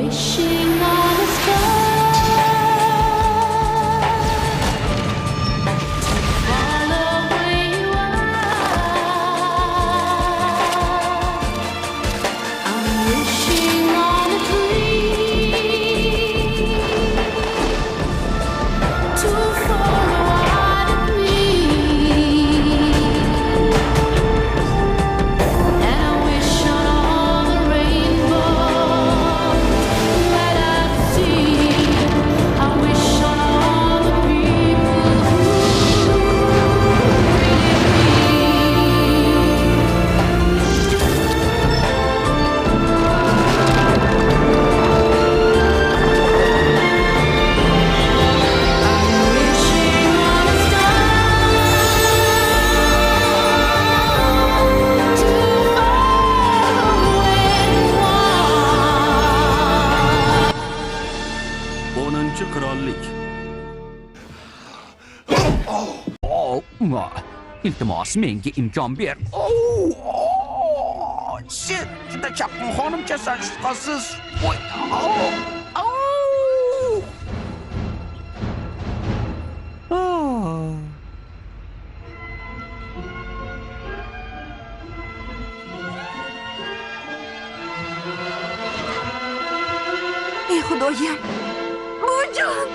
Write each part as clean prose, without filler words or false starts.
wishing on a star to follow where you are. I'm wishing on a dream to follow out of me, and I wish on all the rainbows that I see. I wish on all the people who wishing on a star to follow where you are. 10 qirollik. Iltimos menga imkon ber. Sen juda chaqqon xonimchasan shubhasiz. ey xudoyim, bujon!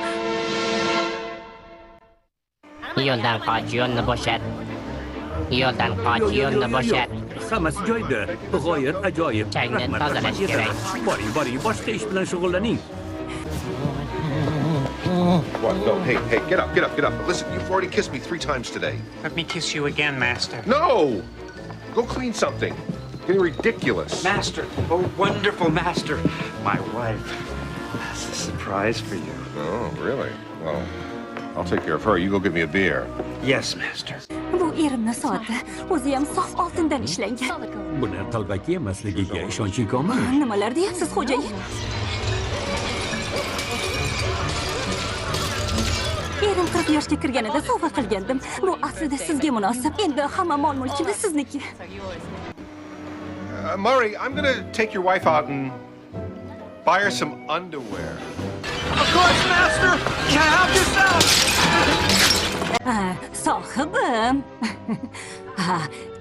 Yo'ldan qoch, yo'lni bo'shat. Yo'ldan qoch, yo'lni bo'shat. Hammasi joyida. G'oyat ajoyib. Changni Rahmat, tozalash rahmat, kerak. Boring, boshqa ish bilan shug'ullaning. What? No, hey, get up. Listen, you've already kissed me 3 times today. Let me kiss you again, Master. No! Go clean something. Getting ridiculous. Master, oh wonderful Master. My wife has a surprise for you. Oh, really? Well, I'll take care of her. You go get me a beer. Yes, Master. Bu erimni soati o'zi ham sof oltindan ishlangan. Buni qalbaki emasligiga ishonching komil. Nimalar deyapsiz, xo'jayin? Erim 40 yoshga kirganida sovg'a qilgandim. Bu aslida sizga munosib. Endi hamma mol-mulkimiz sizniki. Murray, I'm gonna take your wife out and buy her some underwear. Of course, Master. You help yourself. Sohibim.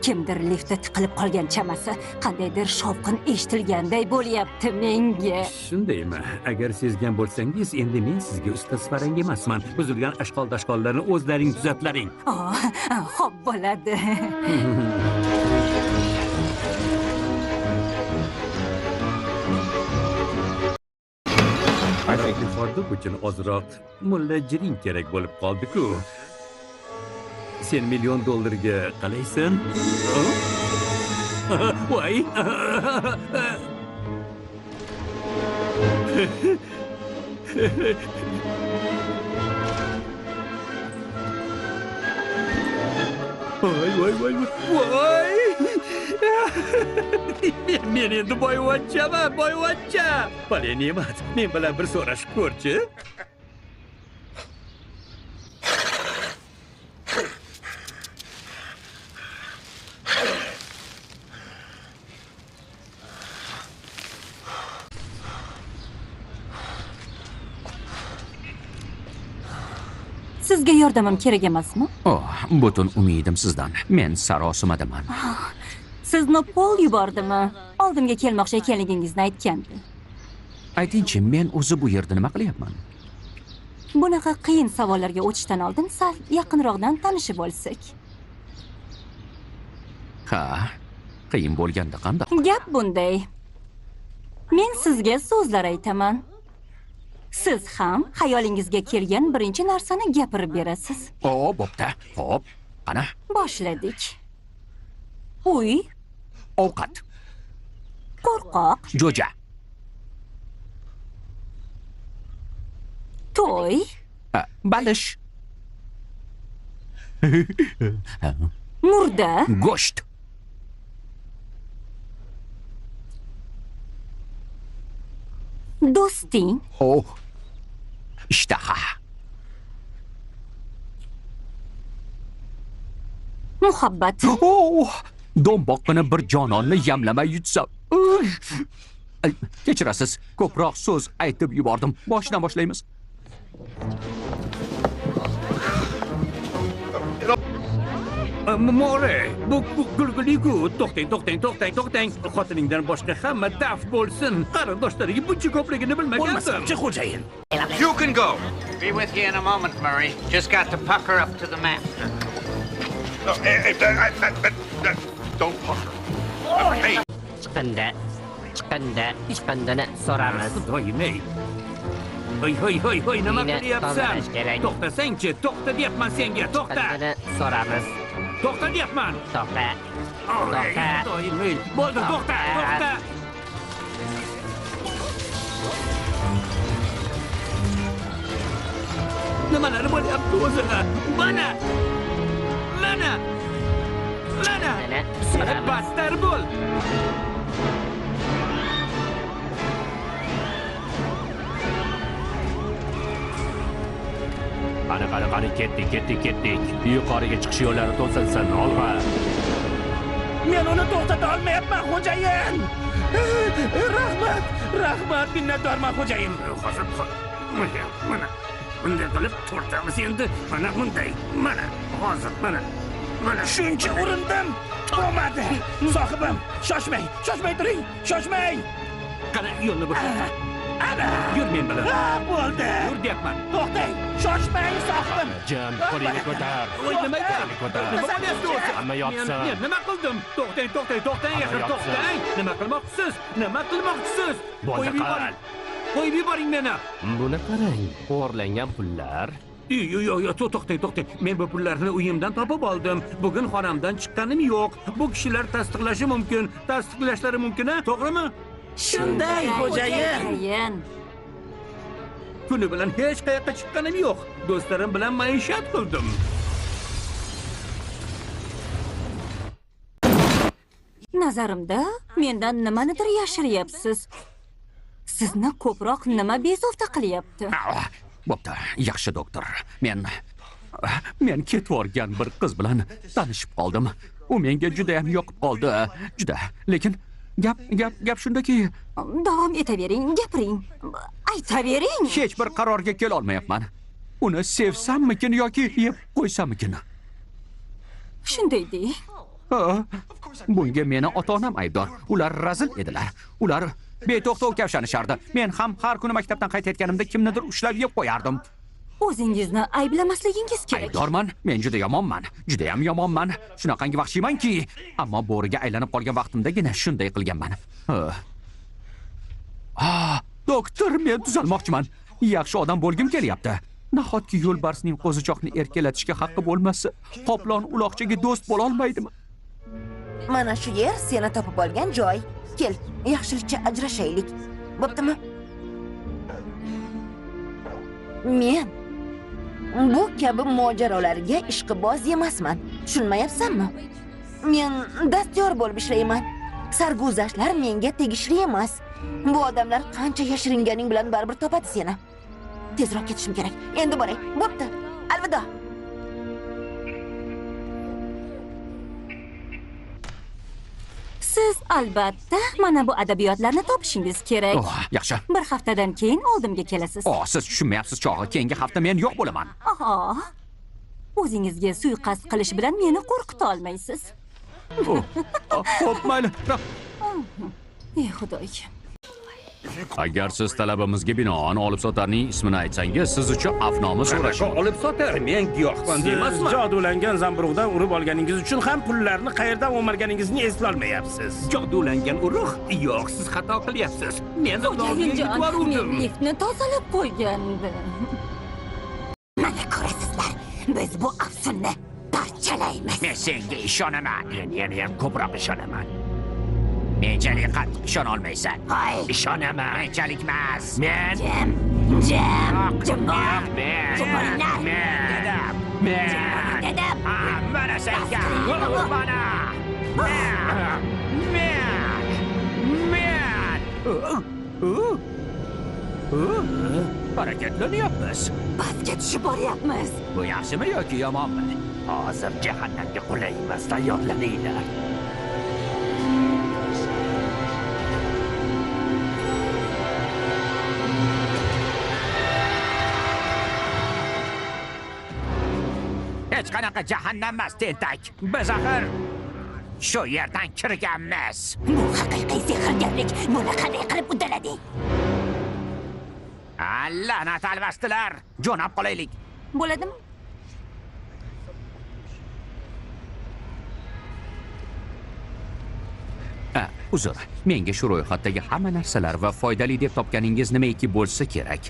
Kimdir liftda tiqilib qolgan chamasi. Qandaydir shovqin eshitilganday bo'lyapti menga. Shundaymi? Agar sezgan bo'lsangiz, endi men sizga usta farang emasman. Buzilgan ashqol-dashqollarni o'zlaring tuzatlaring. Xo'p bo'ladi. Hordiq uchun ozroq mulla jiring kerak bo'lib qoldi-ku. Sen $1,000,000 ga qalaysan? Voy! Voy! Men endi boyvachcha. Bale ne'mat, men bilan bir so'rashib ko'rchi. Sizga yordamim kerak emasmi? Butun umidim sizdan. Men sarosimaman. Sizni Pol yubordimi? Oldimga kelmoqchi ekanligingizni aytgandi. Aytingchi, men o'zi bu yerda nima qilyapman? Bunaqa qiyin savollarga o'tishdan oldin sal yaqinroqdan tanishib olsak. Ha, qiyin bo'lganda qanday? Gap bunday. Men sizga so'zlar aytaman. Siz ham xayolingizga kelgan birinchi narsani gapirib berasiz. Bo'pti. Xo'p, qani? Boshladik. Uy, Ovqat. qo'rqoq, Jo'ja. to'y, Balish. murda, Go'sht. do'sting, ishtaha. muhabbat. Do'mboqqina bir jononni yamlamay yutsam. Kechirasiz, ko'proq so'z aytib yubordim. Boshidan boshlaymiz. More, bu kulguli-ku. To'xtang. Xotiningdan boshqa hamma daf bo'lsin. Qarindoshlariga buncha ko'pligini bilmagandim. xo'jayin. You can go. Be with you in a moment, Murray. Just got to pucker up to the master. No, don't pucker. Hey, Chiqindini so'ramiz. Doimay. Hoy, nima Meni qilyapsan? tozalash kerak. To'xtasang-chi, to'xta deyapman senga, to'xta. Chiqindini so'ramiz. To'xta deyapman. To'xta. Doimay. Bo'ldi, to'xta. Nimalar bo'lyapti o'zi? Mana. Chiqindini Sen so'ramiz. bastar bo'l. Qani, ketdik. Yuqoriga chiqish yo'llari to'silsin, olg'a. Men uni to'xtata olmayapman, xo'jayin. Rahmat, minnatdorman, xo'jayin. Hozir mana bunday qilib tortamiz endi. Mana bunday. Hozir mana. Shuncha urindim, bo'lmadi. Sohibim, shoshmay turing, shoshmay. Qani yo'lni boshla. Ana, Yur men bilan. bo'ldi. Yur deyapman. To'xtang, shoshmang, sohibim. Jim, qo'lingni ko'tar. Voy, nima Qo'lingni ko'tar. bo'lyapti o'zi? Hamma yotsin. Men nima qildim? To'xtang, axir yotsin. to'xtang. Nima qilmoqchisiz? Bo'ldi, qil. Qo'yib yuboring meni. Buni qarang. O'g'irlangan pullar. Yo'q, to'xtang. Men bu pullarni uyimdan topib oldim. Bugun xonamdan chiqqanim yo'q. Bu kishilar tasdiqlashlari mumkin-a? To'g'rimi? Shunday, xo'jayin. Kuni bilan hech qayoqqa chiqqanim yo'q. Do'stlarim bilan maishat qildim. Nazarimda, mendan nimanidir yashiryapsiz. Sizni ko'proq nima bezovta qilyapti? Bo'pti, yaxshi doktor. Men ketib borgan bir qiz bilan tanishib qoldim. U menga juda ham yoqib qoldi. Juda. Lekin gap shundaki, Davom etavering, gapiring. Aytavering. hech bir qarorga kela olmayapman. Uni sevsammikin yoki yeb qo'ysammikin? Shunday deng. Bunga meni ota-onam aybdor. Ular razil edilar. Ular beto'xtov kavshanishardi. Men ham har kuni maktabdan qaytayotganimda kimnidir ushlab yeb qo'yardim. O'zingizni ayblamasligingiz kerak. Aybdorman. Men juda yomonman. Juda ham yomonman. Shunaqangi vahshiymanki, ammo bo'riga aylanib qolgan vaqtimdagina shunday qilganman. Doktor, men tuzalmoqchiman. Yaxshi odam bo'lgim kelyapti. Nahotki yo'lbarsning qo'zichoqni erkalatishga haqqi bo'lmasa, qoplon uloqchaga do'st bo'la olmaydimi? Mana shu yer seni topib olgan joy. Kel, yaxshilikcha ajrashaylik. Bo'ptimi? Men bu kabi mojarolarga ishqiboz emasman. Tushunmayapsanmi? Men dastyor bo'lib ishlayman. Sarguzashtlar menga tegishli emas. Bu odamlar qancha yashiringaning bilan baribir topadi seni. Tezroq ketishim kerak. Endi boray. Bo'pti. Alvido. Siz albatta mana bu adabiyotlarni topishingiz kerak. Yaxshi. Bir haftadan keyin oldimga kelasiz. Siz tushunmayapsiz chog'i. Keyingi hafta men yo'q bo'laman. O'zingizga suiqasd qilish bilan meni qo'rqita olmaysiz. Xo'p, mayli. Ey xudoyim. Agar siz talabimizga binoan olib sotarning ismini aytsangiz, siz uchun afnomi so'rashim. Olib sotar, men giyohvand emasman. Jodulangan zamburug'dan urib olganingiz uchun ham pullarni qayerdan o'marganingizni eslolmayapsiz. Jodulangan urug'? Yo'q, siz xato qilyapsiz. Men Men liftni tozalab qo'ygandim. Mana ko'rasizlar, biz bu afsunni parchalaymiz. Men senga ishonaman. Men yana ham ko'proq ishonaman. Menchalik qattiq ishona olmaysan. Ishonaman. Menchalik emas. Men mana senga. Harakatlanyapmiz. Pastga tushib boryapmiz. Bu yaxshimi yoki yomonmi? Hozir jahannamga qulaymiz, tayyorlaninglar. hech qanaqa jahannam emas, tentak. Biz axir shu yerdan kirganmiz. Bu haqiqiy sehrgarlik. Buni qanday qilib uddalading? La'nat alvastlar. Jo'nab qolaylik. Bo'ladimi? Uzr, menga shu ro'yxatdagi hamma narsalar va foydali deb topganingiz nimaiki bo'lsa kerak.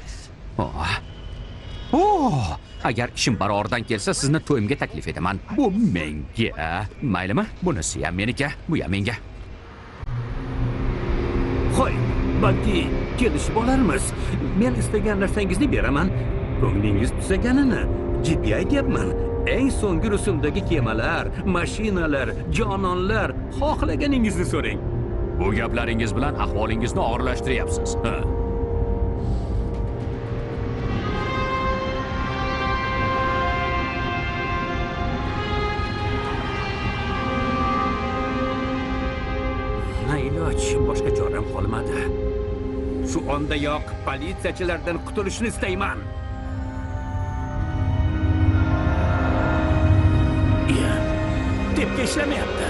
Agar ishim baroridan kelsa, sizni to'yimga taklif etaman. Bu menga. Maylimi? Bunisi ham meniki, bu ham menga. Qo'y, balki kelishib olarmiz. Men istagan narsangizni beraman. Ko'nglingiz tusaganini jiddiy aytyapman. Eng so'nggi rusumdagi kemalar, mashinalar, jononlar, xohlaganingizni so'rang. Bu gaplaringiz bilan ahvolingizni og'irlashtiryapsiz. Iloj, boshqa choram qolmadi. Shu ondayoq politsiyachilardan qutulishni istayman. Debga ishlamayapti.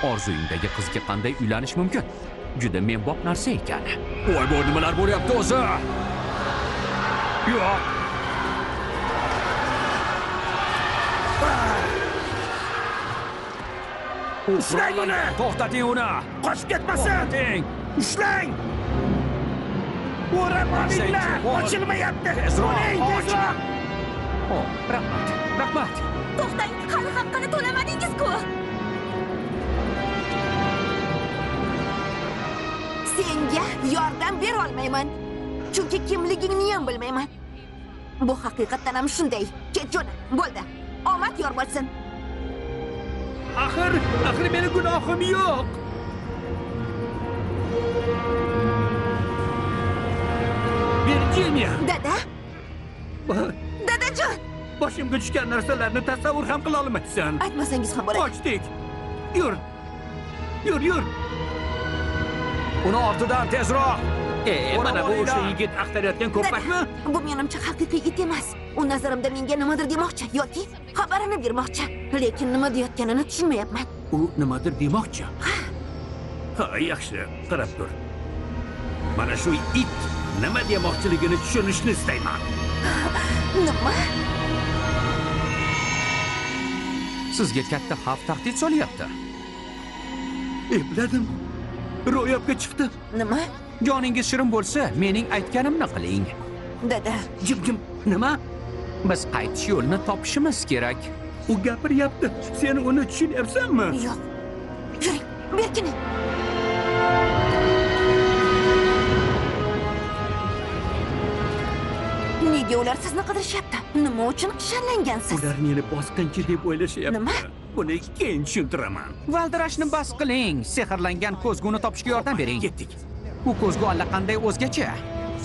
Orzuyingdagi qizga qanday uylanish mumkin? Juda menbop narsa ekan. Voy, bu nimalar bo'lyapti o'zi? Yo'q. Ushlang uni! To'xtating uni! Qochib ketmasin! Ushlang! O'rab olinglar! Ochilmayapti! Tezroq! Rahmat, rahmat. To'xtang, hali haqqini to'lamadingiz-ku. Senga yordam bera olmayman. Chunki kimligingni ham bilmayman. Bu haqiqatdan ham shunday. Ket jo'na, bo'ldi. Omad yor bo'lsin. Axir meni gunohim yo'q. Virginia. Dada? Dadajon! Boshimga tushgan narsalarni tasavvur ham qila olmaysan. Aytmasangiz ham bo'ladi. Qochdik. Yur. Yur. Uni ortidan tezroq. Mana bu o'sha yigit axtarayotgan ko'pakmi? Bu menimcha haqiqiy it emas. U nazarimda menga nimadir demoqchi yoki xabarini bermoqchi. Lekin nima deyotganini tushunmayapman. U nimadir demoqchi. Ha, yaxshi, qarab tur. Mana shu it nima demoqchiligini tushunishni istayman. Nima? Sizga katta xavf tahdid solyapti. Epladim. Ro'yobga chiqdi. Nima? Joningiz shirin bo'lsa, mening aytganimni qiling. Dada. Jim. Nima? Biz qaytish yo'lini topishimiz kerak. U gapiryapti. Sen uni tushunyapsanmi? Yo'q. Yuring, berkining. Nega ular sizni qidirishyapti? Nima uchun kishanlangansiz? Ular meni bosqinchi deb o'ylashyapti. Nima? Buni keyin tushuntiraman. Valdirashni bas qiling. Sehrlangan ko'zguni topishga yordam bering. Ketdik. U ko'zgu allaqanday o'zgacha.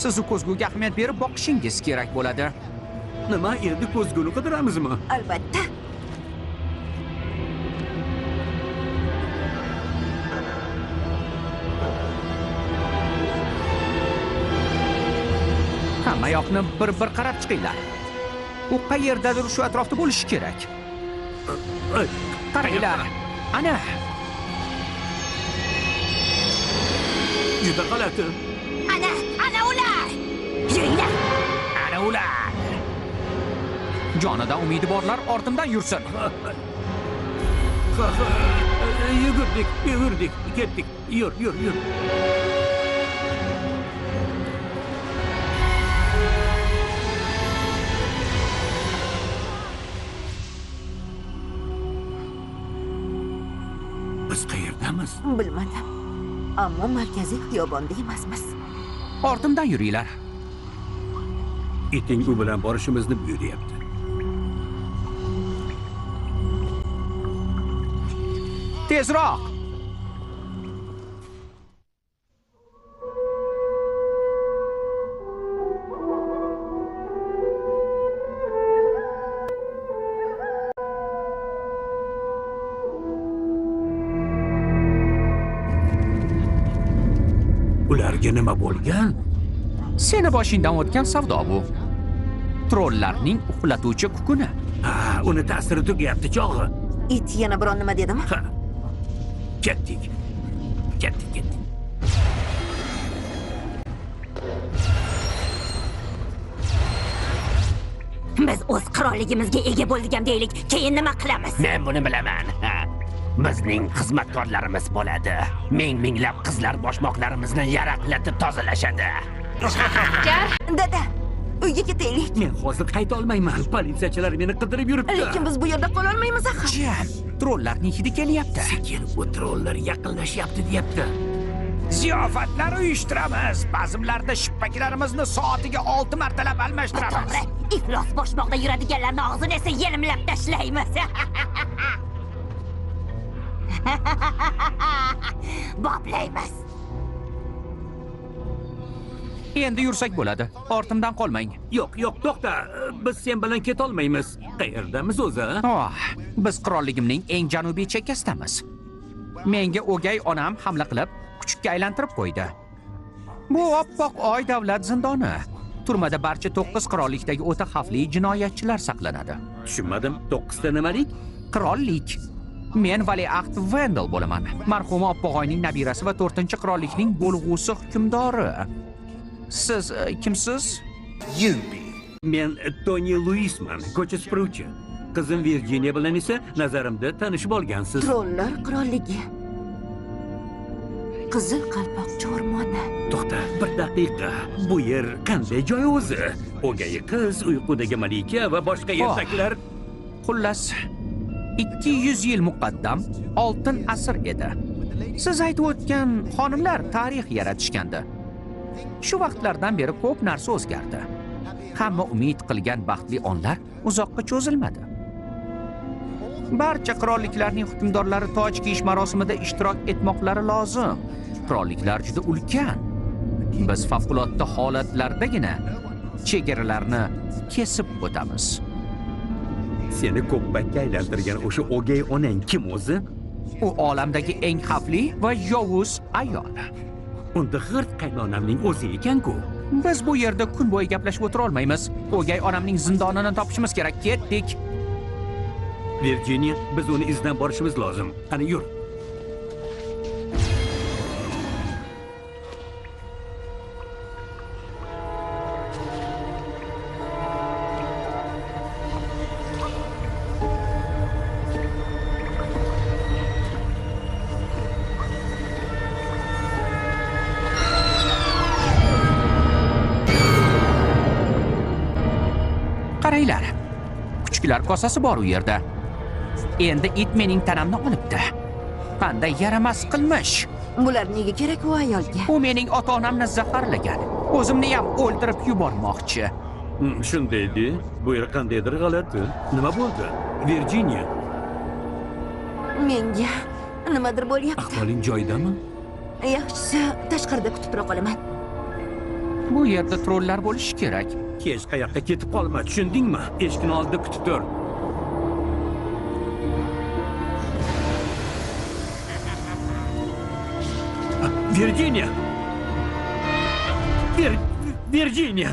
Siz u ko'zguga ahamiyat berib boqishingiz kerak bo'ladi. Nima, endi ko'zguni qidiramizmi? Albatta. Hamma yoqni bir qarab chiqinglar. U qayerdadir shu atrofda bo'lishi kerak. Qaranglar. Ana. Juda g'alati. Ana ular. Yuringlar. Ana ular. Jonidan umidi borlar ortimdan yursin. Yugurdik, ketdik. Yur. Biz qayerdamiz? Bilmadim. Ammo markaziy xiyobonda emasmiz. Ortimdan yuringlar. Iting u bilan borishimizni buyuryapti. Tezroq. Bularga nima bo'lgan? Seni boshingdan o'tgan savdo bu. Trollarning uxlatuvchi kukuni. Ha, uni ta'siri tugayapti chog'i. It yana biron nima dedimi? Ha. Ketdik. Ketdik. Biz o'z qirolligimizga ega bo'ldik ham deylik. Keyin nima qilamiz? Men buni bilaman. Bizning xizmatkorlarimiz bo'ladi. Ming-minglab qizlar boshmoqlarimizni yaraqlatib tozalashadi. Dada, uyga ketaylik. Men hozir qayta olmayman. Politsiyachilar meni qidirib yuribdi. Lekin biz bu yerda qola olmaymiz axir. Jam, trollarning hidi kelyapti. Sekin u trollar yaqinlashyapti deyapti. Ziyofatlar uyushtiramiz. Bazmlarda shippakilarimizni soatiga 6 martalab almashtiramiz. To'g'ri, iflos boshmoqda yuradiganlarning og'zini esa yelimlab tashlaymiz. Boplaymiz. Endi yursak bo'ladi. Ortimdan qolmang. Yo'q, to'xta. Biz sen bilan keta olmaymiz. Qayerdamiz o'zi? Oh, biz qirolligimning eng janubiy chekkasidamiz. Menga o'gay onam hamla qilib, kuchukka aylantirib qo'ydi. Bu oppoq oy davlat zindoni. Turmada barcha 9 qirollikdagi o'ta xavfli jinoyatchilar saqlanadi. Tushunmadim. 9 ta nimalik? Qirollik. Men valiahd Vendel bo'laman. Marhuma Oppoqoyning nabirasi va 4-qirollikning bo'lg'usi hukmdori. Siz kimsiz? Men Tony Luisman, ko'cha supuruvchi. Qizim Virginia bilan esa nazarimda tanishib olgansiz. Trollar qirolligi. Qizil qalpoqcha o'rmoni. To'xta, bir daqiqa. Bu yer qanday joy o'zi? O'gayi qiz, uyqudagi malika va boshqa ertaklar. Xullas, 200 yil muqaddam oltin asr edi. Siz aytib o'tgan xonimlar tarix yaratishgandi. Shu vaqtlardan beri ko'p narsa o'zgardi. Hamma umid qilgan baxtli onlar uzoqqa cho'zilmadi. Barcha qirolliklarning hukmdorlari toj kiyish marosimida ishtirok etmoqlari lozim. Qirolliklar juda ulkan. Biz favqulodda holatlardagina chegaralarni kesib o'tamiz. Seni ko'kbakka aylantirgan o'sha o'gay onang kim o'zi? U olamdagi eng xavfli va yovuz ayol. Unda g'irt qaynonamning o'zi ekan-ku. Biz bu yerda kun bo'yi gaplashib o'tira olmaymiz. O'gay onamning zindonini topishimiz kerak. Ketdik. Virginia, biz uni izdan borishimiz lozim. Qani yur. Qaranglar. Kuchuklar kosasi bor u yerda. Endi it mening tanamni olibdi. Qanday yaramas qilmish. Bular nega kerak u ayolga? U mening ota-onamni zaharlagan. O'zimni ham o'ldirib yubormoqchi. Shundaydi. Bu yer qandaydir g'alati. Nima bo'ldi? Virginia, Menga nimadir bo'lyapti. ahvoling joyidami? Yaxshisi, tashqarida kutib tura qolaman. Bu yerda trollar bo'lishi kerak. Hech qayoqqa ketib qolma, tushundingmi? Eshikni oldida kutib tur. Virginia! Virginia!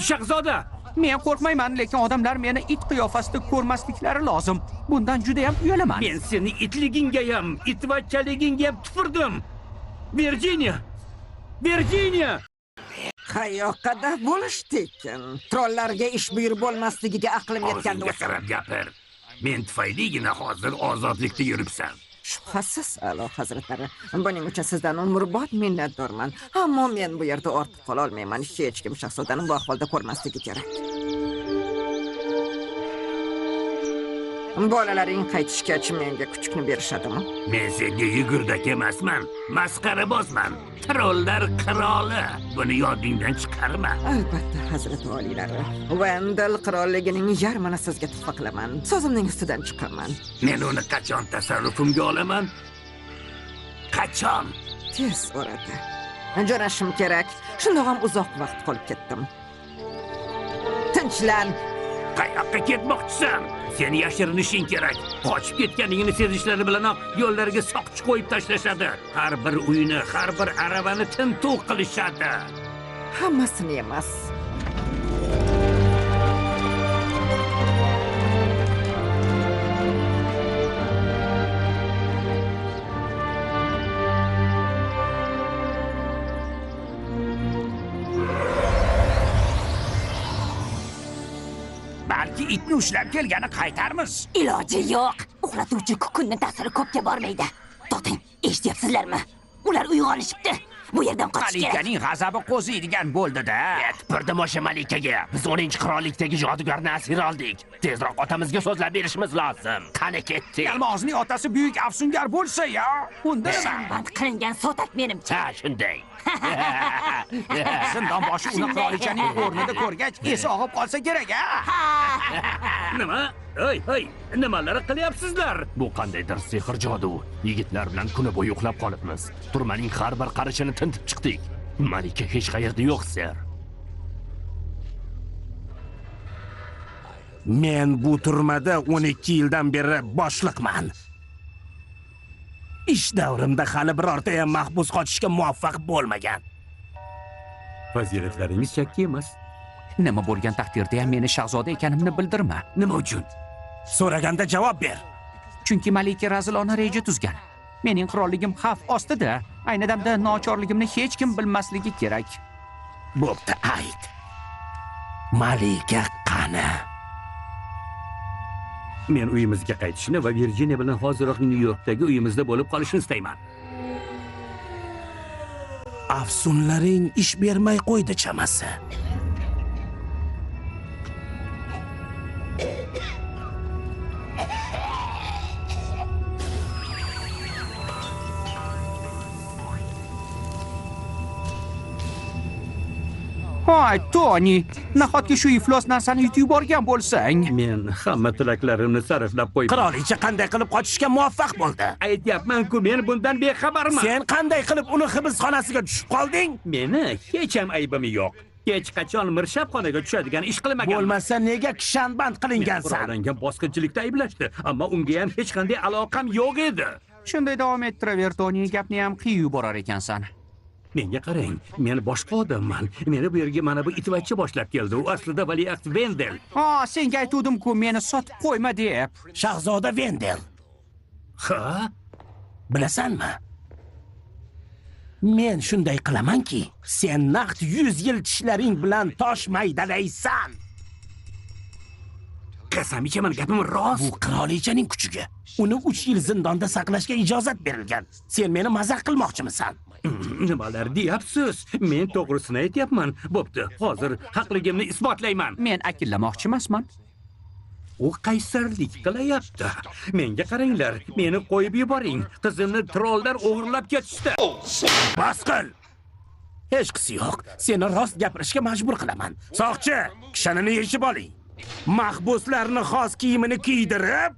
Shahzoda! Men qo'rqmayman, lekin odamlar meni it qiyofasida ko'rmasliklari lozim. Bundan juda ham uyalaman. Men seni itligingga ham, itvachchaligingga ham tupurdim. Virginia! Virginia! Qayoqda bo'lishdi ekan? Trollarga ish buyurib bo'lmasligiga aqlim yetganda O'zingga qarab gapir. Men tufayligina hozir ozodlikda yuribsan. Shubhasiz, a'lo hazratlari. Buning uchun sizdan umrbod minnatdorman. Ammo men bu yerda ortib qola olmayman. Hech kim shahzodani bu ahvolda ko'rmasligi kerak. Bolalaring qaytishgach menga kuchukni berishadimi? Men senga yugurdak emasman, masxarabozman. Trollar qiroli. Buni yodingdan chiqarma. Albatta, hazrat oliylari. Vendel qirolligining yarmini sizga tuhfa qilaman. So'zimning ustidan chiqaman. Men uni qachon tasarrufimga olaman? Qachon? Tez orada. Jo'nashim kerak. Shundoq ham uzoq vaqt qolib ketdim. Tinchlan. Qayoqqa ketmoqchisan? Seni yashirinishing kerak. Qochib ketganingni sezishlari bilanoq yo'llariga soqchi qo'yib tashlashadi. Har bir uyni, har bir aravani tintuv qilishadi. Hammasini emas. Balki itni ushlab kelgani qaytarmiz. Iloji yo'q. Uxlatuvchi kukunning ta'siri ko'pga bormaydi. To'xtang, eshityapsizlarmi? Ular uyg'onishibdi. Bu yerdan qochish kerak. Malikaning g'azabi qo'ziydigan bo'ldi-da. Aytib o'sha malikaga. Biz 10 qirollikdagi jodugarni asir oldik. Tezroq otamizga so'zlab berishimiz lozim. Qani ketdik. Yalmog'izning otasi buyuk afsungar bo'lsa-ya, unda nima? Band qilingan so'tak menimcha. Ha, shunday. Zindon boshi uni qirolichaning o'rnida ko'rgach, esi og'ib qolsa kerak-a? Nima? Hey, nimalar qilyapsizlar? Bu qandaydir sehr jodu. Yigitlar bilan kuni bo'yi uxlab qolibmiz. Turmaning har bir qarishini tintib chiqdik. Malika hech qayerda yo'q, ser. Men bu turmada 12 yildan beri boshliqman. Ish davrimda hali birorta ham mahbus qochishga muvaffaq bo'lmagan. Fazilatlaringiz chakki emas. Nima bo'lgan taqdirda ham meni shahzoda ekanimni bildirma. Nima uchun? So'raganda javob ber. Chunki Malika razilona reja tuzgan. Mening qirolligim xavf ostida. Ayni damda nochorligimni hech kim bilmasligi kerak. Bo'pti, ayt. Malika qani? Men uyimizga qaytishni va Virginia bilan hoziroq Nyu-Yorkdagi uyimizda bo'lib qolishni istayman. Afsunlaring ish bermay qo'ydi chamasi. Hoy, Toni, nahotki shu iflos narsani yutib yuborgan bo'lsang? Men hamma tilaklarimni sarflab qo'ydim. Qirolicha qanday qilib qochishga muvaffaq bo'ldi? Aytyapman-ku, men bundan bexabarman. Sen qanday qilib uni hibsxonasiga tushib qolding? Meni hech ham aybim yo'q. Hech qachon mirshabxonaga tushadigan ish qilmagan. Bo'lmasa nega kishanband qilingansan? Qurollangan bosqinchilikda ayblashdi, ammo unga ham hech qanday aloqam yo'q edi. Shunday davom ettiraver, Toni, gapni ham qiyib yuborar ekansan. Menga qarang, men boshqa odamman. Meni bu yerga mana bu itvachcha boshlab keldi. U aslida valiahd Vendel. Senga aytuvdim-ku, meni sotib qo'yma deb. Shahzoda Vendel. Ha? Bilasanmi? Men shunday qilamanki, sen naqd 100 yil tishlaring bilan tosh maydalaysan. Qasam ichaman, gapim rost. Bu qirolichaning kuchiga. Uni 3 yil zindonda saqlashga ijozat berilgan. Sen meni mazax qilmoqchimisan? Nimalar deyapsiz? Men to'g'risini aytyapman. Bo'pti, hozir haqligimni isbotlayman. Men akillamoqchi emasman. U qaysarlik qilyapti. Menga qaranglar, meni qo'yib yuboring. Qizimni trollar o'g'irlab ketishdi. Bas qil. Hech qisi yo'q. Seni rost gapirishga majbur qilaman. Soqchi, kishanini yechib oling. Mahbuslarni xos kiyimini kiydirib,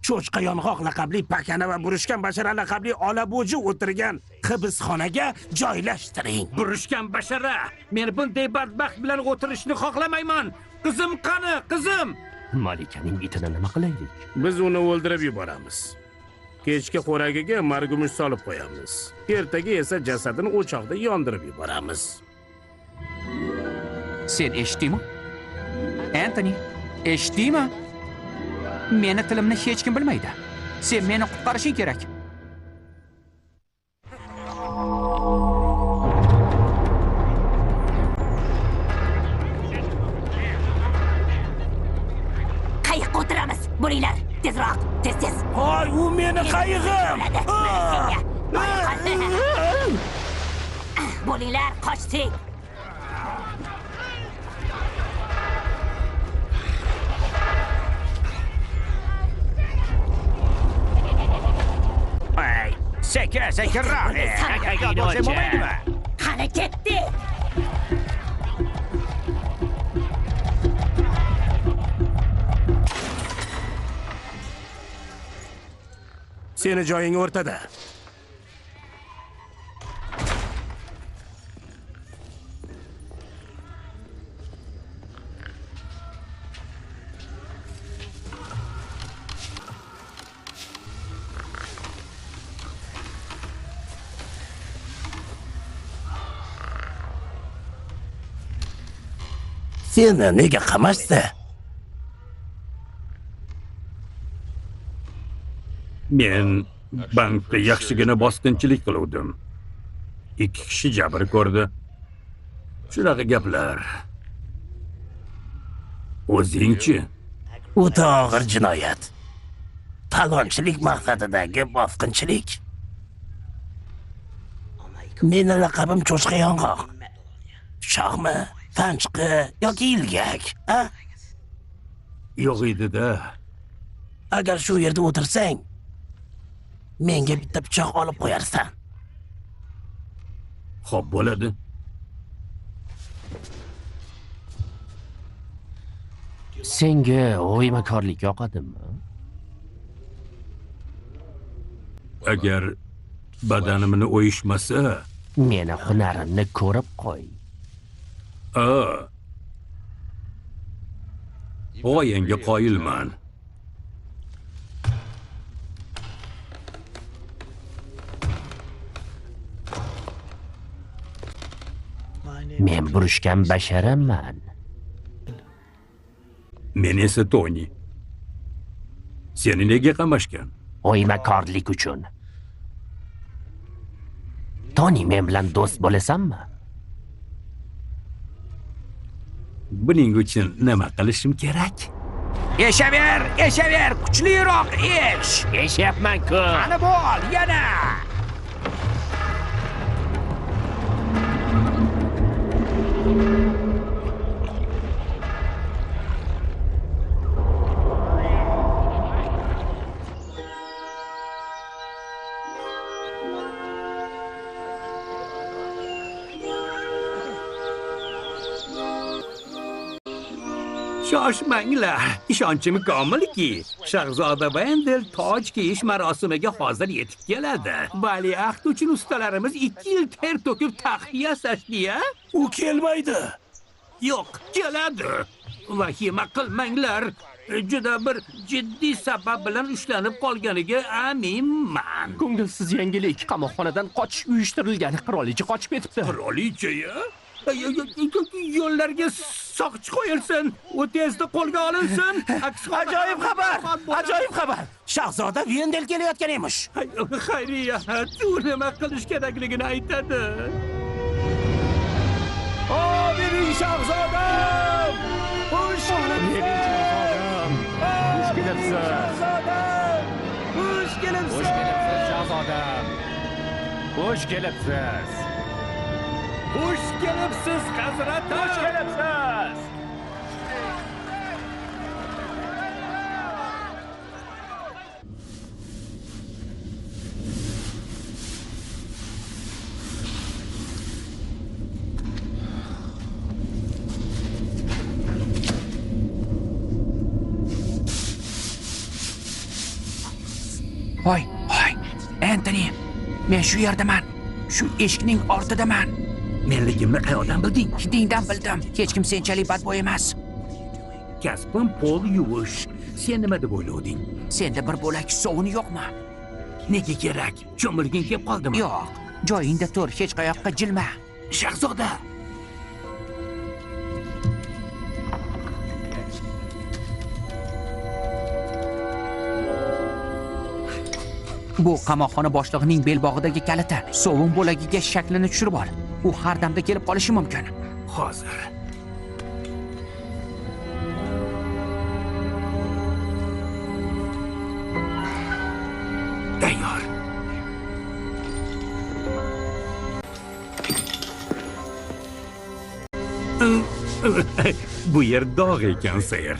cho'chqa yong'oq laqabli pakana va burishgan bashara laqabli olabo'ji o'tirgan hibsxonaga joylashtiring. Burishgan bashara, men bunday badbaxt bilan o'tirishni xohlamayman. Qizim qani, qizim? Malikaning itini nima qilaylik? Biz uni o'ldirib yuboramiz. Kechki xo'ragiga margumush solib qo'yamiz. Ertaga esa jasadini o'choqda yondirib yuboramiz. Sen eshitdingmi? Anthony, eshitdingmi? Meni tilimni hech kim bilmaydi. Sen meni qutqarishing kerak. Qayiqqa o'tiramiz. Bo'linglar, tezroq, tez. Hoy, u meni qayig'im. Bo'linglar, qochdik. Sekinroq. Qani ketdi. Seni joying o'rtada. Seni nega qamashdi? Men bankda yaxshigina bosqinchilik qiluvdim. 2 kishi jabr ko'rdi. Shunaqa gaplar. O'zingchi? O'ta og'ir jinoyat. Talonchilik maqsadidagi bosqinchilik. Meni laqabim cho'chqa yong'oq. Shoxmi, sanchqi yoki ilgak, a? Yo'q edi-da. Agar shu yerda o'tirsang, menga bitta pichoq olib qo'yarsan. Xo'p bo'ladi. Senga o'ymakorlik yoqadimi? Agar badanimni o'yishmasa, Meni hunarimni ko'rib qo'y. G'oyangga qoyilman. Men burushgan basharamman. Men esa Toni. Seni nega qamashgan? O'ymakorlik uchun. Toni, men bilan do'st bo'lasanmi? Buning uchun nima qilishim kerak? Eshaver, kuchliroq esh. Eshyapman-ku. Ana bo'l, yana. Shoshmanglar, ishonchim komilki, Shahzoda Vendel toj kiyish marosimiga hozir yetib keladi. Valiahd uchun ustalarimiz 2 yil ter to'kib taxt yasashdi-ya. U kelmaydi. Yo'q, keladi. Vahima qilmanglar. Juda bir jiddiy sabab bilan ushlanib qolganiga aminman. Ko'ngilsiz yangilik, qamoqxonadan qochish uyushtirilgan. Qirolicha qochib ketibdi. Qirolicha-ya? Yo'llarga soqchi qo'yilsin. U tezda qo'lga olinsin. Ajoyib xabar! Ajoyib xabar! Shahzoda Vendel kelayotgan emish. Xayriyat, u nima qilish kerakligini aytadi. O, mening shahzodam! Xush kelibsiz! Xush kelibsiz. Shahzodam! Xush kelibsiz! Shahzodam. Xush kelibsiz. Xush kelibsiz, hazratim. Xush kelibsiz. Hoy, Anthony. Men shu yerdaman. Shu eshikning ortidaman. Menligimni qayerdan bilding? Hidingdan bildim. Hech kim senchalik badbo'y emas. Kasbim Pol yuvish. Sen nima deb o'ylovding? Senda bir bo'lak sovun yo'qmi? Nega kerak? Cho'milging kelib qoldimi? Yo'q. Joyingda tur, hech qayoqqa jilma. Shahzoda. Bu qamoqxona boshlig'ining belbog'idagi kaliti. Sovun bo'lagiga shaklini tushirib ol. U har damda kelib qolishi mumkin. Hozir. Tayyor. Bu yer dog' ekan, ser.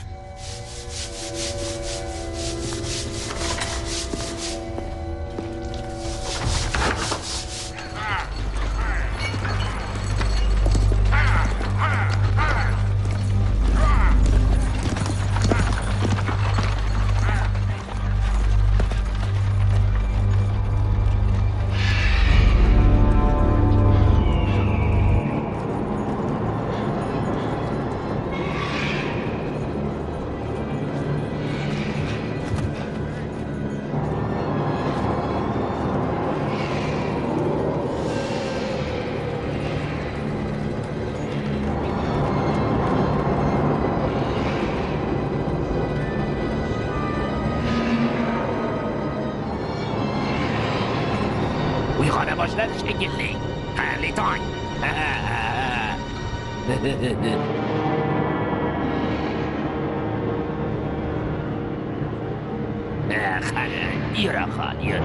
boshladi shekilli. Xayrli tong. Qani, yur axon, yur.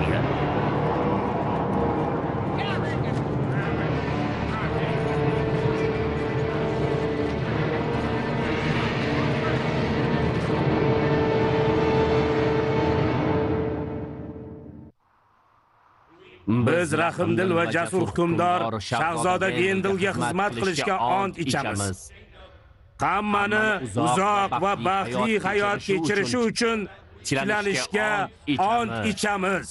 Biz rahmdil va jasur hukmdor Shahzoda Vendilga xizmat qilishga ont ichamiz. Hammani uzoq va baxtli hayot kechirishi uchun tiklanishga ont ichamiz.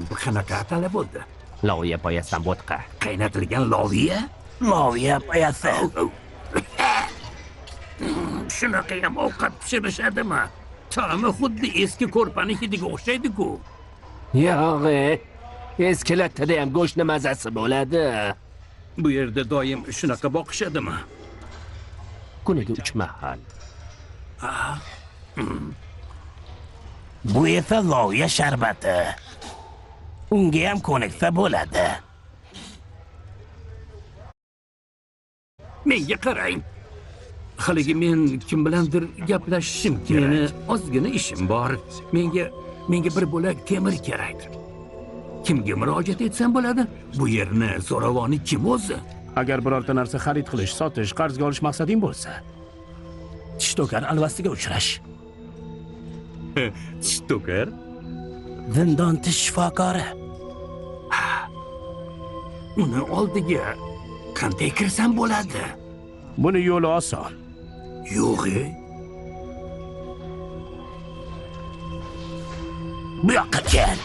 Bu qanaqa talab bo'ldi? Loviya poyasidan bo'tqa. Qaynatilgan loviya? Loviya poyasi. Shunaqa ham ovqat pishirishadimi? Ta'mi xuddi eski ko'rpani hidiga o'xshaydi-ku. Yo'q, eski lattada ham go'shtni mazasi bo'ladi. Bu yerda doim shunaqa boqishadimi? Kuniga 3 mahal. Bu esa loviya sharbati. Unga ham ko'niksa bo'ladi. Menga qarang. Haligi men kim bilandir gaplashishim kerak. Meni ozgina ishim bor. Menga bir bo'lak temir kerak. Kimga murojaat etsam bo'ladi? Bu yerni zo'ravoni kim o'zi? Agar birorta narsa xarid qilish, sotish, qarzga olish maqsading bo'lsa, Tishtokar alvasiga uchrash. Tishtokar? Zindon tish shifokori. Uni oldiga qanday kirsam bo'ladi? Buni yo'li oson. Yo'q-e. Bu yoqqa kel.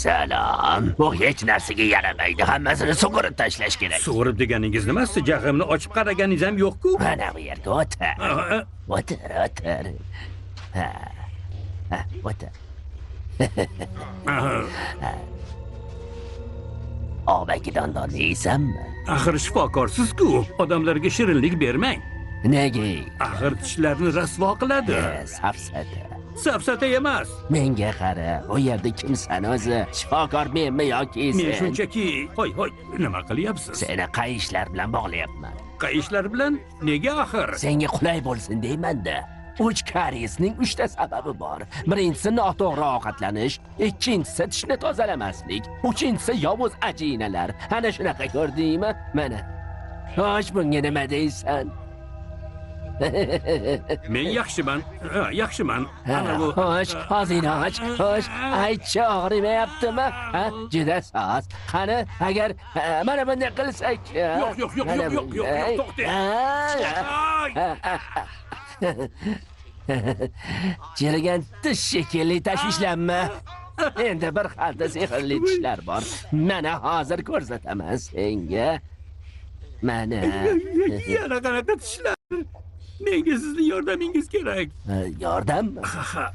Salom. Bu hech narsaga yaramaydi. Hammasini sug'urib tashlash kerak. Sug'urib deganingiz nimasi? Jag'imni ochib qaraganingiz ham yo'q-ku. Mana bu yerga o'tir. O'tir. Ha, o'tir. Obaki dondonni yeysanmi? Axir shifokorsiz-ku. Odamlarga shirinlik bermang. Nega? Axir tishlarni rasvo qiladi. Safsata. Safsata emas. Menga qara, u yerda kimsan o'zi? Shifokor menmi yoki sen? Men shunchaki, hoy, nima qilyapsiz? Seni qayishlar bilan bog'layapman. Qayishlar bilan? Nega axir? Senga qulay bo'lsin deyman-da. Uch karyesning 3 ta sababi bor. Birinchisi noto'g'ri ovqatlanish, ikkinchisi tishni tozalamaslik, uchinchisi yovuz ajinalar. Ana shunaqa ko'rdingmi? Mana. Xo'sh, bunga nima deysan? Men yaxshiman. Ana bu. Xo'sh, og'zingni och. Xo'sh, aytchi, og'rimayaptimi? Juda soz. Qani, agar mana bunday qilsak. Yo'q, to'xtang. Chirigan tish shekilli tashvishlanma. Endi bir xalta sehrli tishlar bor. Mana hozir ko'rsataman senga. Mana. Yana qanaqa tishlar? Menga sizning yordamingiz kerak. Yordammi? Ha.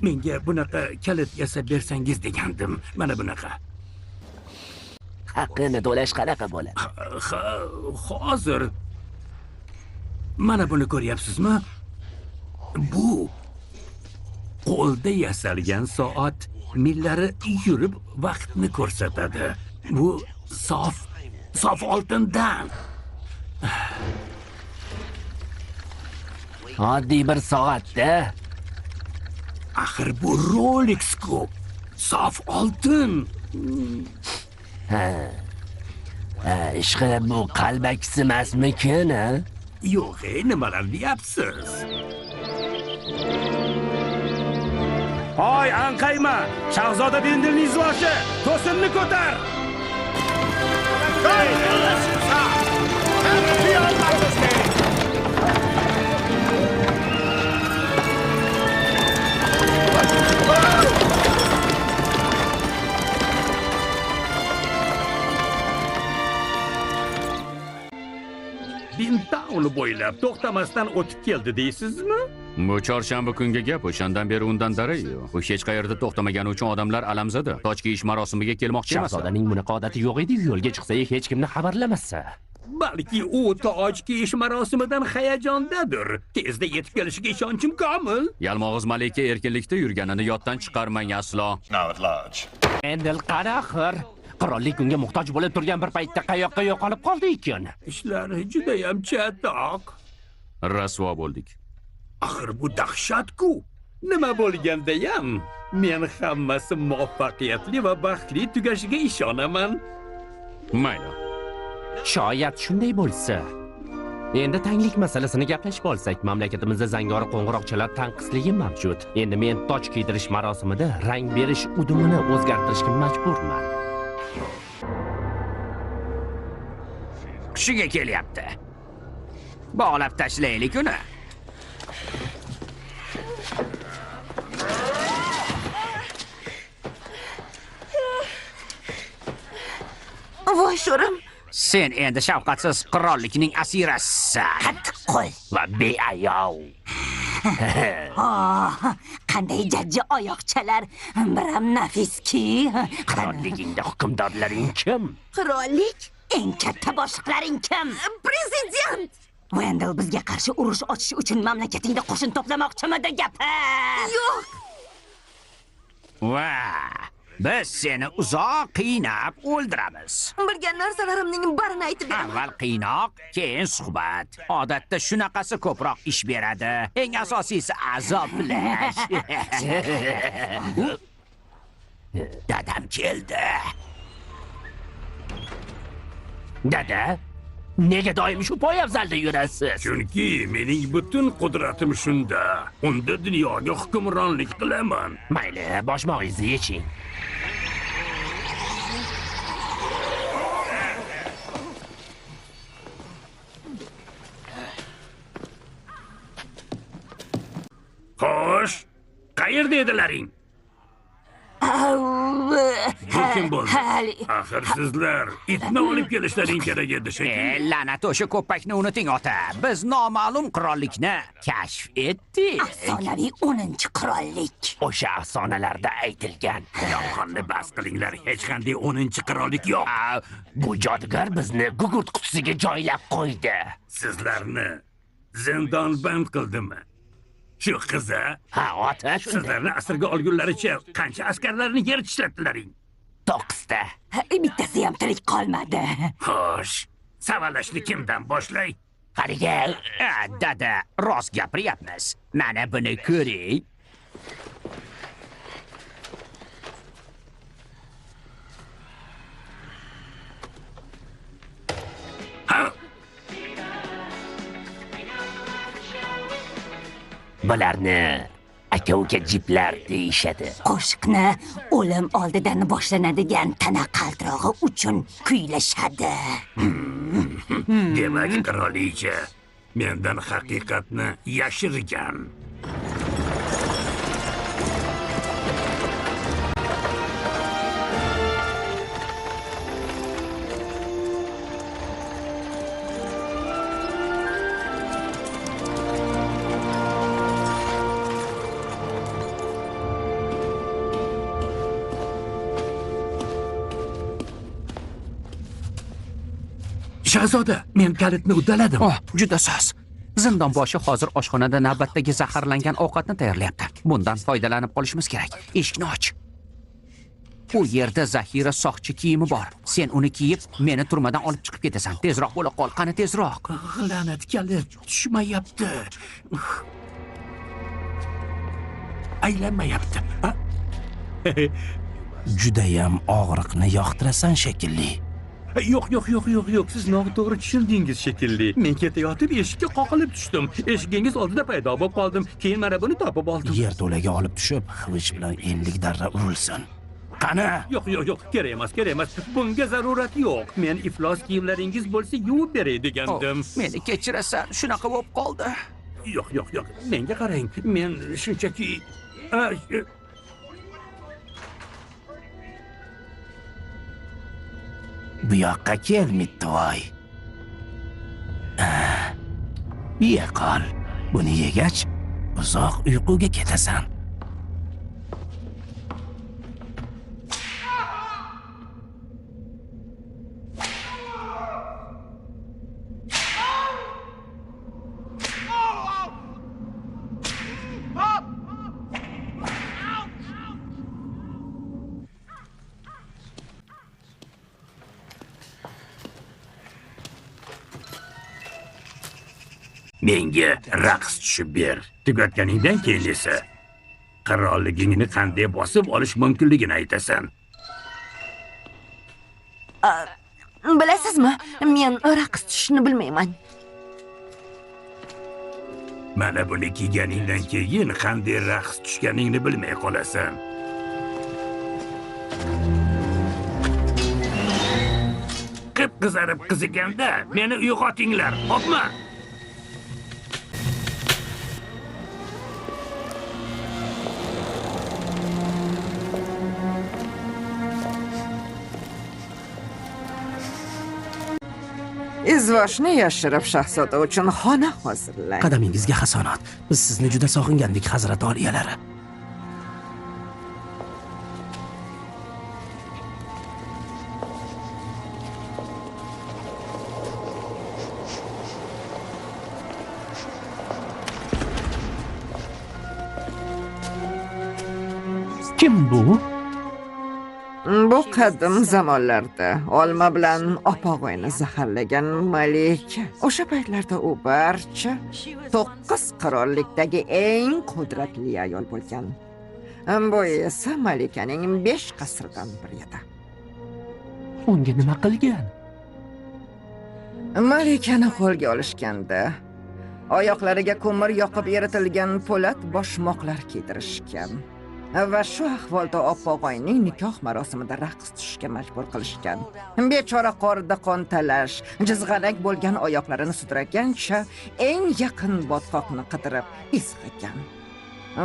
Menga bunaqa kalit yasab bersangiz degandim. Mana bunaqa. Haqqini to'lash qanaqa bo'ladi? Hozir mana buni ko'ryapsizmi? Bu qo'lda yasalgan soat millari yurib vaqtni ko'rsatadi. Bu sof oltindan. Oddiy bir soat-da. Axir bu Rolex-ku. Sof oltin. Ishqilib bu qalbakisi emasmikin, ha? Yo'q, nimalar deyapsiz? Hoy, anqayma! Shahzoda Vendilning izvoshi! To'sinni ko'tar! Bintaun bo'ylab to'xtamasdan o'tib keldi deysizmi? Bu chorshanba kungi gap o'shandan beri undan daray-yu. U hech qayerda to'xtamagani uchun odamlar alamzada. Toj kiyish marosimiga kelmoqchi emas. Shahzodaning bunaqa odati yo'q edi, yo'lga chiqsa hech kimni xabarlamasa. Balki u toj kiyish marosimidan hayajondadir. Tezda yetib kelishiga ishonchim komil. Yalmog'iz malika erkinlikda yurganini yoddan chiqarmang aslo. Now at large. Endil qani axir? Qirollik unga muhtoj bo'lib turgan bir paytda qayoqqa yo'qolib qoldi ekan. Ishlari juda ham chatoq. Rasvo bo'ldik. Axir bu dahshat-ku. Nima bo'lganda ham men hammasi muvaffaqiyatli va baxtli tugashiga ishonaman. Mayli. Shoyat shunday bo'lsa. Endi tanglik masalasini gaplashib olsak, mamlakatimizda zangori qo'ng'iroqchalar tanqisligi mavjud. Endi men toj kiydirish marosimida rang berish udumini o'zgartirishga majburman. Qishiga kelyapti. Bog'lab tashlaylik uni. Voy sho'rim. Sen endi shafqatsiz qirollikning asirasisan. Qattiq qo'y. Va beayov. Qanday jajji oyoqchalar, biram nafiski. Qirolligingda hukmdorlaring kim? Qirollik? Eng katta boshliqlaring kim? Prezident. Wendell bizga qarshi urush ochish uchun mamlakatingda qo'shin to'plamoqchimidi gapi? Yo'q. Va biz seni uzoq qiynab o'ldiramiz. Bilgan narsalarimning barini aytib beraman. Avval qiynoq, keyin suhbat. Odatda shunaqasi ko'proq ish beradi. Eng asosiysi azoblash. Dadam keldi. Dada, nega doim shu poyabzalda yurasiz? Chunki mening butun qudratim shunda. Unda dunyoga hukmronlik qilaman. Mayli, boshmog'ingizni yeching. Xo'sh, qayerda edilaring? Kim bo'ldi? Axir sizlar itni olib kelishlaring kerak edi shekilli. La'nat o'sha ko'pakni unuting ota. Biz noma'lum qirollikni kashf etdik. Afsonaviy 10-qirollik. O'sha afsonalarda aytilgan. Yolg'onni bas qilinglar. Hech qanday 10-qirollik yo'q. Bu jodugar bizni gugurt qutisiga joylab qo'ydi. Sizlarni zindonband qildimi? Shu qiza? Ha, ota, shunday. Sizlarni asirga olgunlaricha qancha askarlarni yer tishlatdilaring? 9ta. Bittasi ham tirik qolmadi. Xo'sh, savalashni kimdan boshlay? Qariga, Dada, rost gapiryapmiz. Mana buni ko'ring. bularni aka-uka jiplar deyishadi. Qo'shiqni o'lim oldidan boshlanadigan tana qaltirog'i uchun kuylashadi. Demak, qirolicha mendan haqiqatni yashirgan. Shahzoda, men kalitni uddaladim. Oh, juda soz. Zindon boshi hozir oshxonada navbatdagi zaharlangan ovqatni tayyorlayapti. Bundan foydalanib qolishimiz kerak. Eshikni och. U yerda zaxira soqchi kiyimi bor. Sen uni kiyib, meni turmadan olib chiqib ketasan. Tezroq bo'la qol, qani tezroq. La'nat kalit tushmayapti. Aylanmayapti. Judayam og'riqni yoqtirasan shekilli. Yo'q, siz noto'g'ri tushuldingiz shekilli. Men ketayotib eshikka qoqilib tushdim. Eshigingiz oldida paydo bo'lib qoldim. Keyin mana buni topib oldim. Yerto'laga olib tushib, xivich bilan 50 darra urilsin. Qani? Yo'q, kerak emas. Bunga zarurat yo'q. Men iflos kiyimlaringiz bo'lsa yuvib beray degandim. Meni kechirasan, shunaqa bo'lib qoldi. Yo'q. Menga qarang. Men shunchaki Bu yoqqa kel, Mittoy. Ye qol. Buni yegach, uzoq uyquga ketasan. Menga raqs tushib ber. Tugatganingdan keyin esa qirolligingni qanday bosib olish mumkinligini aytasan. Bilasizmi, men raqs tushishni bilmayman. Mana buni kiyganingdan keyin qanday raqs tushganingni bilmay qolasan. Qip-qizarib qiziganda meni uyg'otinglar, xo'pmi? Izvoshni yashirib shahzoda uchun xona hozirlang. Qadamingizga hasonat. Biz sizni juda sog'ingandik, hazrat oliyalari. Kim bu? Bu qadim zamonlarda olma bilan opog'oyni zaharlagan malika. O'sha paytlarda u barcha 9 qirollikdagi eng qudratli ayol bo'lgan. Bu esa malikaning 5 qasridan biri edi. Unga nima qilgan? Malikani qo'lga olishganda oyoqlariga ko'mir yoqib eritilgan po'lat boshmoqlar kiydirishgan. Va shu ahvolda opog'oyning nikoh marosimida raqs tushishga majbur qilishgan. Bechora qorda qon talash, jizg'anak bo'lgan oyoqlarini sudragancha eng yaqin botqoqni qidirib izg'igan.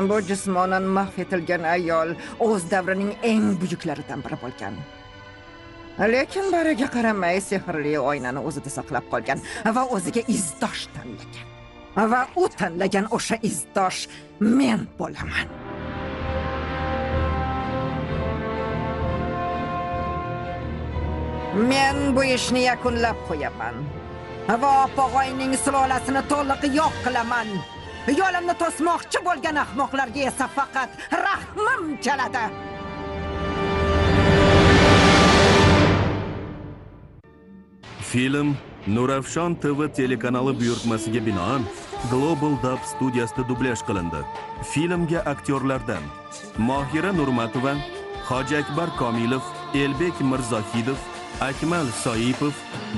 Bu jismonan mahv etilgan ayol o'z davrining eng buyuklaridan biri bo'lgan. Lekin bariga qaramay sehrli oynani o'zida saqlab qolgan va o'ziga izdosh tanlagan. Va u tanlagan o'sha izdosh men bo'laman. Men bu ishni yakunlab qo'yaman. Va opog'oyning sulolasini to'liq yo'q qilaman. Yo'limni to'smoqchi bo'lgan ahmoqlarga esa faqat rahmim keladi. Film Nurafshon TV telekanali buyurtmasiga binoan Global Dub studiyasida dublyaj qilindi. Filmga aktyorlardan Mohira Nurmatova, Hoji Akbar Komilov, Elbek Mirzohidov, Akmal Soipov,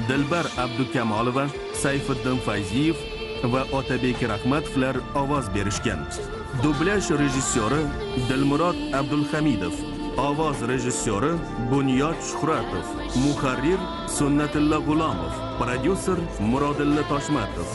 Dilbar Abdukamolova, Sayfiddin Fayziyev va Otabek Rahmatovlar ovoz berishgan. Dublyaj rejissyori Dilmurod Abdulhamidov, ovoz rejissyori Bunyod Shuhratov, muharrir Sunnatilla G'ulomov, prodyuser Murodilla Toshmatov.